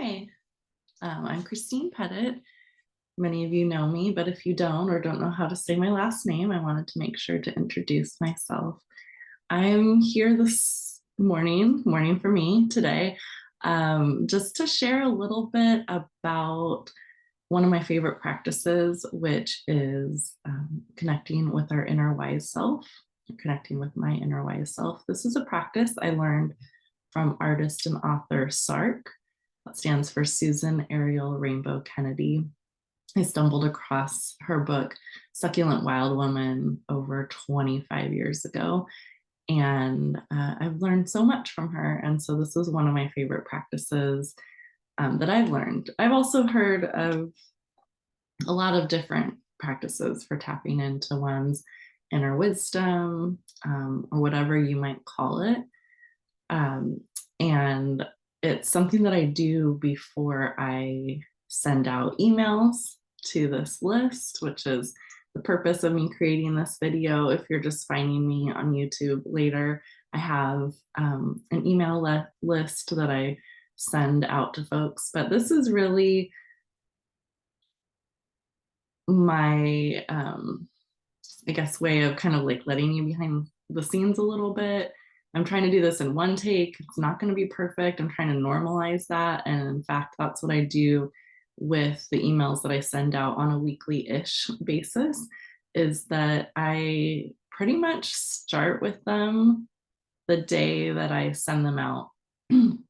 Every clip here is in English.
Hi, I'm Christine Pettit. Many of you know me, but if you don't or don't know how to say my last name, I wanted to make sure to introduce myself. I'm here this morning for me today, just to share a little bit about one of my favorite practices, which is connecting with our inner wise self, connecting with my inner wise self. This is a practice I learned from artist and author SARK. That stands for Susan Ariel Rainbow Kennedy. I stumbled across her book, Succulent Wild Woman, over 25 years ago. And I've learned so much from her. And so this is one of my favorite practices that I've learned. I've also heard of a lot of different practices for tapping into one's inner wisdom, or whatever you might call it. And it's something that I do before I send out emails to this list, which is the purpose of me creating this video. If you're just finding me on YouTube later, I have an email list that I send out to folks, but this is really my, I guess, way of kind of like letting you behind the scenes a little bit. I'm trying to do this in one take. It's not going to be perfect. I'm trying to normalize that. And in fact, that's what I do with the emails that I send out on a weekly-ish basis, is that I pretty much start with them the day that I send them out, and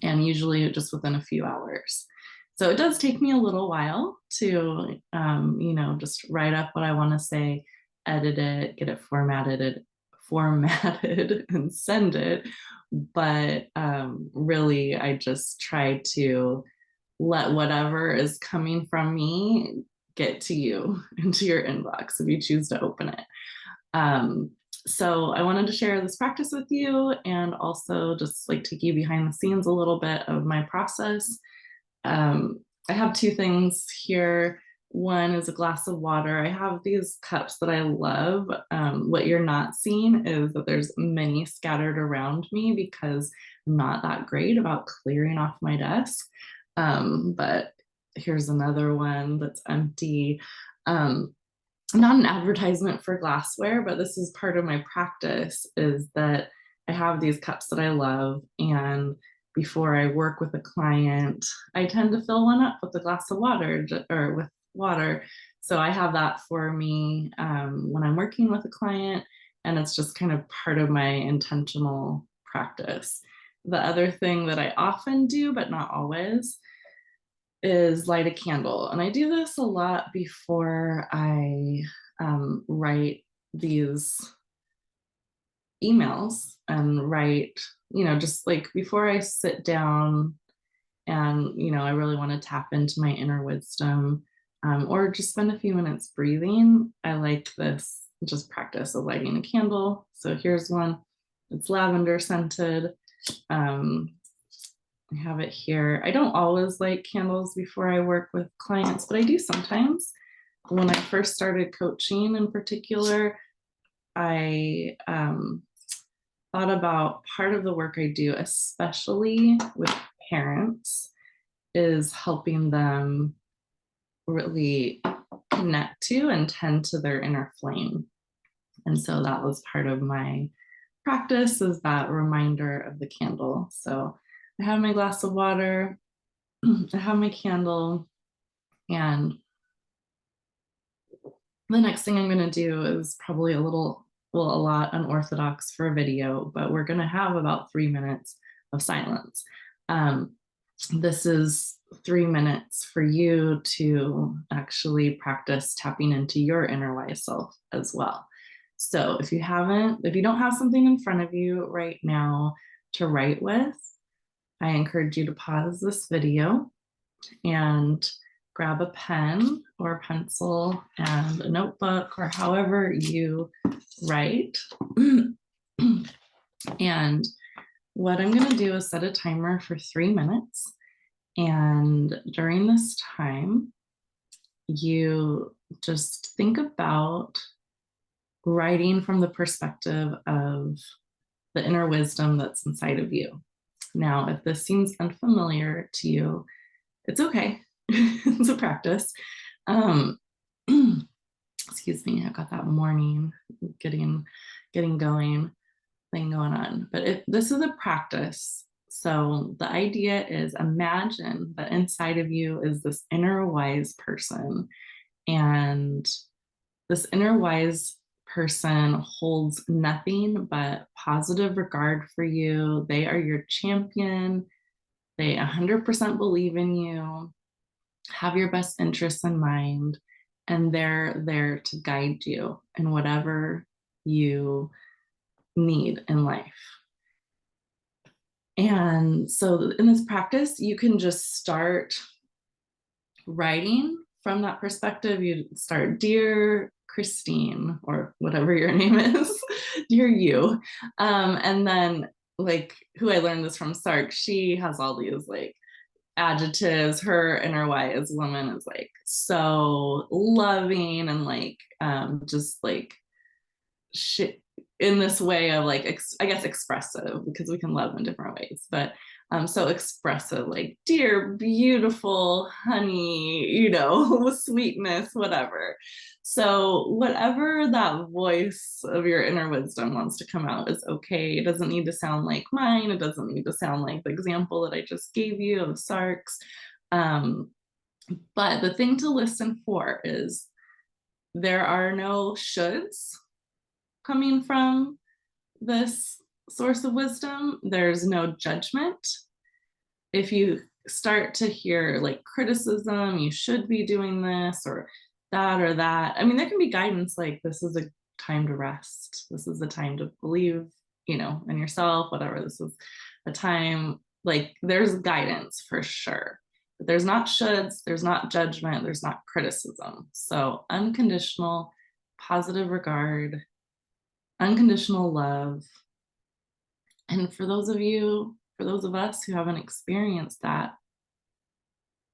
usually just within a few hours. So it does take me a little while to, just write up what I want to say, edit it, get it formatted and send it. But really, I just try to let whatever is coming from me get to you into your inbox if you choose to open it. So I wanted to share this practice with you, and also just like take you behind the scenes a little bit of my process. I have two things here. One is a glass of water. I have these cups that I love. What you're not seeing is that there's many scattered around me because I'm not that great about clearing off my desk. But here's another one that's empty. Not an advertisement for glassware, but this is part of my practice, is that I have these cups that I love, and before I work with a client, I tend to fill one up with a glass of water or with water. So I have that for me when I'm working with a client, and it's just kind of part of my intentional practice. The other thing that I often do, but not always, is light a candle. And I do this a lot before I write these emails and write, just like before I sit down and, I really want to tap into my inner wisdom, or just spend a few minutes breathing. I like this just practice of lighting a candle. So here's one. It's lavender scented. I have it here. I don't always light candles before I work with clients, but I do sometimes. When I first started coaching in particular, I thought about part of the work I do, especially with parents, is helping them really connect to and tend to their inner flame. And so that was part of my practice, is that reminder of the candle. So I have my glass of water, I have my candle, and the next thing I'm going to do is probably a lot unorthodox for a video, but we're going to have about 3 minutes of silence. This is 3 minutes for you to actually practice tapping into your inner wise self as well. So if you don't have something in front of you right now to write with, I encourage you to pause this video and grab a pen or pencil and a notebook, or however you write. And what I'm going to do is set a timer for 3 minutes. And during this time, you just think about writing from the perspective of the inner wisdom that's inside of you. Now, if this seems unfamiliar to you, it's okay. It's a practice. Um, excuse me, I've got that morning getting going thing going on. But this is a practice. So the idea is, imagine that inside of you is this inner wise person, and this inner wise person holds nothing but positive regard for you. They are your champion. They 100% believe in you, have your best interests in mind, and they're there to guide you in whatever you need in life. And so in this practice, you can just start writing from that perspective. You start, dear Christine, or whatever your name is, dear you. And then, like, who I learned this from, SARK, she has all these like adjectives. Her inner wise woman is like so loving and like just like shit in this way of like I guess expressive, because we can love in different ways, but so expressive, like dear beautiful honey, sweetness, whatever. So whatever that voice of your inner wisdom wants to come out is okay. It doesn't need to sound like mine. It doesn't need to sound like the example that I just gave you of SARK's. But the thing to listen for is, there are no shoulds coming from this source of wisdom. There's no judgment. If you start to hear like criticism, you should be doing this or that. I mean, there can be guidance like, this is a time to rest. This is a time to believe, in yourself, whatever. This is a time, like there's guidance for sure. But there's not shoulds, there's not judgment, there's not criticism. So unconditional, positive regard, unconditional love. And for those of us who haven't experienced that,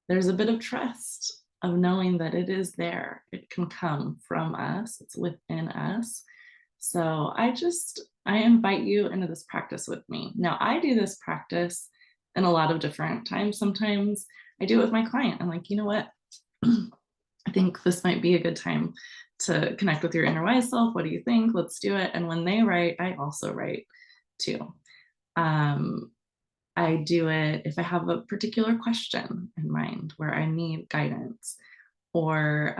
there's a bit of trust of knowing that it is there. It can come from us, it's within us. So I invite you into this practice with me. Now, I do this practice in a lot of different times. Sometimes I do it with my client. I'm like, you know what? I think this might be a good time to connect with your inner wise self. What do you think? Let's do it. And when they write, I also write too. I do it if I have a particular question in mind where I need guidance, or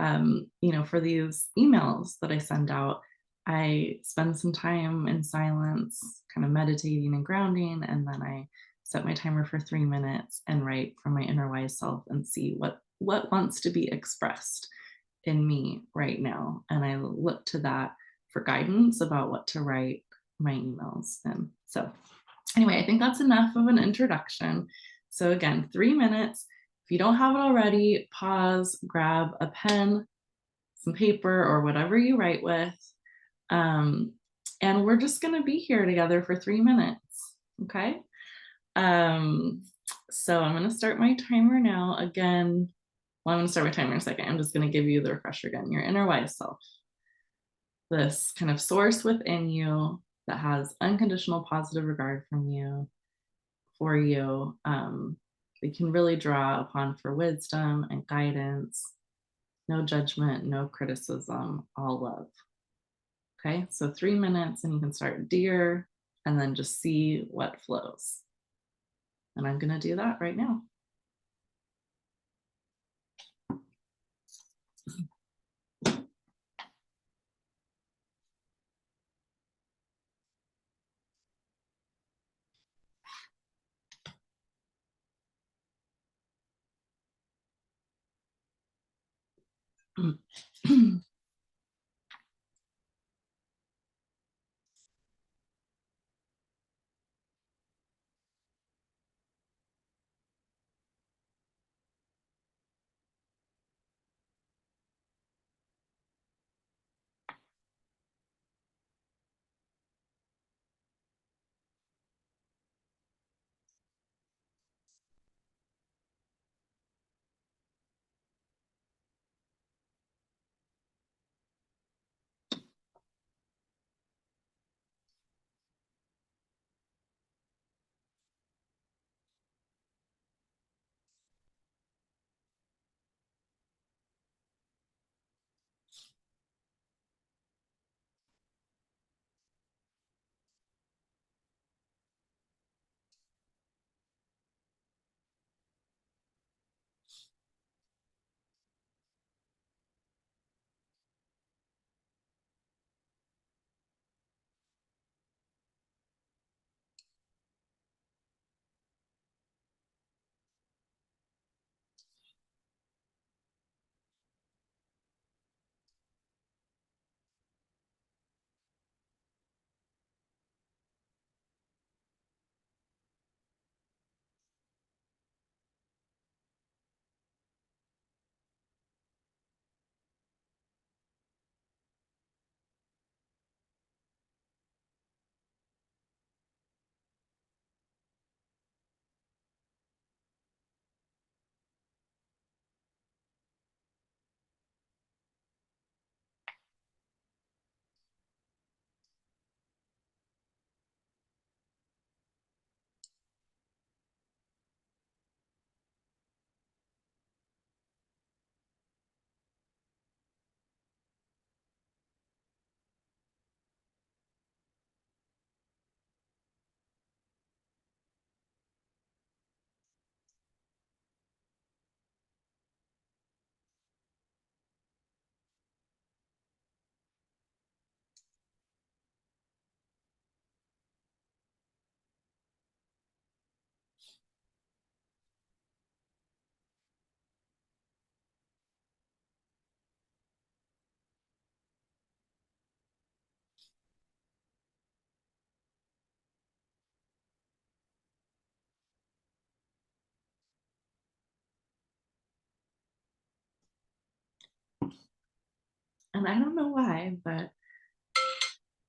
for these emails that I send out, I spend some time in silence, kind of meditating and grounding, and then I set my timer for 3 minutes and write from my inner wise self and see what wants to be expressed in me right now. And I look to that for guidance about what to write my emails in. So anyway, I think that's enough of an introduction. So again, 3 minutes. If you don't have it already, pause, grab a pen, some paper, or whatever you write with. And we're just gonna be here together for 3 minutes, okay? So I'm gonna start my timer now. Again, well, I'm gonna start my timer in a second. I'm just gonna give you the refresher again. Your inner wise self, this kind of source within you that has unconditional positive regard from you, for you. We can really draw upon for wisdom and guidance, no judgment, no criticism, all love. Okay, so 3 minutes, and you can start dear, and then just see what flows. And I'm gonna do that right now. And I don't know why, but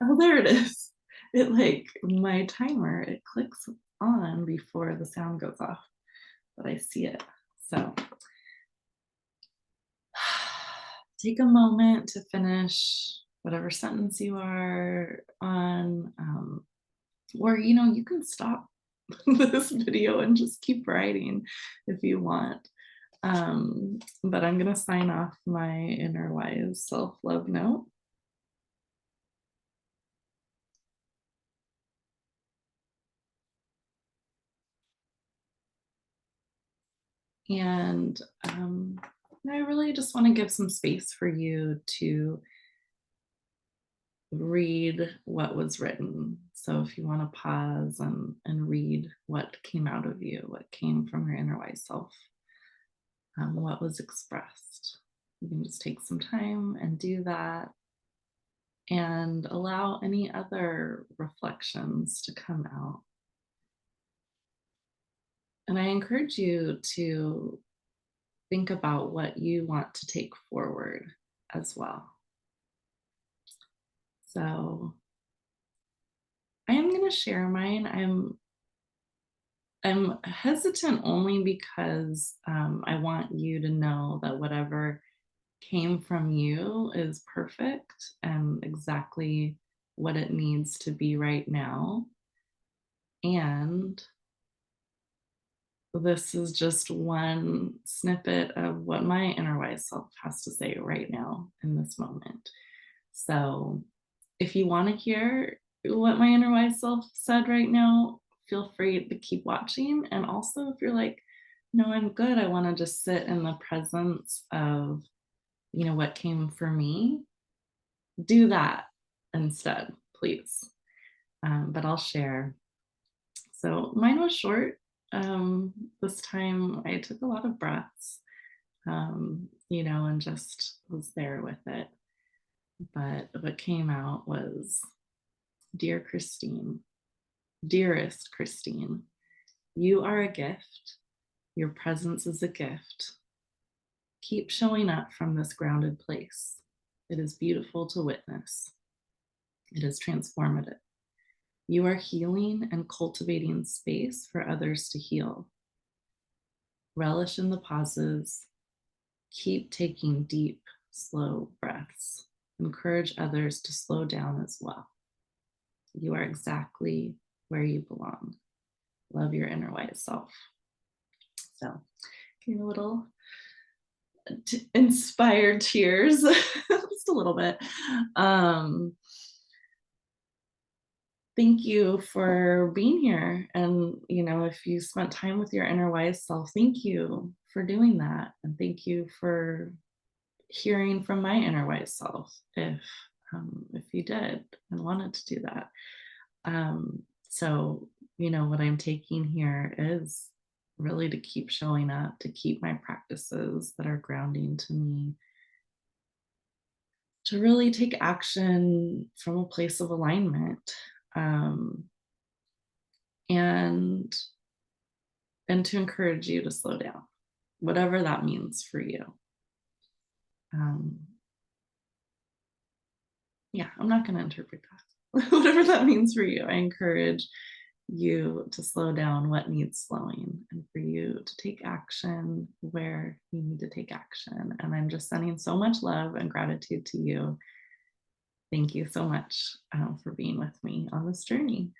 oh, there it is. It like my timer, it clicks on before the sound goes off, but I see it. So take a moment to finish whatever sentence you are on. Or, you can stop this video and just keep writing if you want. But I'm going to sign off my inner wise self love note. And I really just want to give some space for you to read what was written. So if you want to pause and read what came out of you, what came from your inner wise self, what was expressed, you can just take some time and do that and allow any other reflections to come out. And I encourage you to think about what you want to take forward as well. So I am going to share mine. I'm hesitant only because I want you to know that whatever came from you is perfect and exactly what it needs to be right now. And this is just one snippet of what my inner wise self has to say right now in this moment. So if you want to hear what my inner wise self said right now, feel free to keep watching. And also, if you're like, no, I'm good, I want to just sit in the presence of, what came for me, do that instead, please. But I'll share. So mine was short. This time I took a lot of breaths, and just was there with it. But what came out was, Dear Christine, dearest Christine, you are a gift. Your presence is a gift. Keep showing up from this grounded place. It is beautiful to witness. It is transformative. You are healing and cultivating space for others to heal. Relish in the pauses. Keep taking deep, slow breaths. Encourage others to slow down as well. You are exactly where you belong. Love, your inner wise self. So, getting a little inspired tears, just a little bit. Thank you for being here. And, if you spent time with your inner wise self, thank you for doing that. And thank you for hearing from my inner wise self if you did and wanted to do that. So, what I'm taking here is really to keep showing up, to keep my practices that are grounding to me, to really take action from a place of alignment, and to encourage you to slow down, whatever that means for you. Yeah, I'm not going to interpret that. Whatever that means for you, I encourage you to slow down what needs slowing and for you to take action where you need to take action. And I'm just sending so much love and gratitude to you. Thank you so much for being with me on this journey.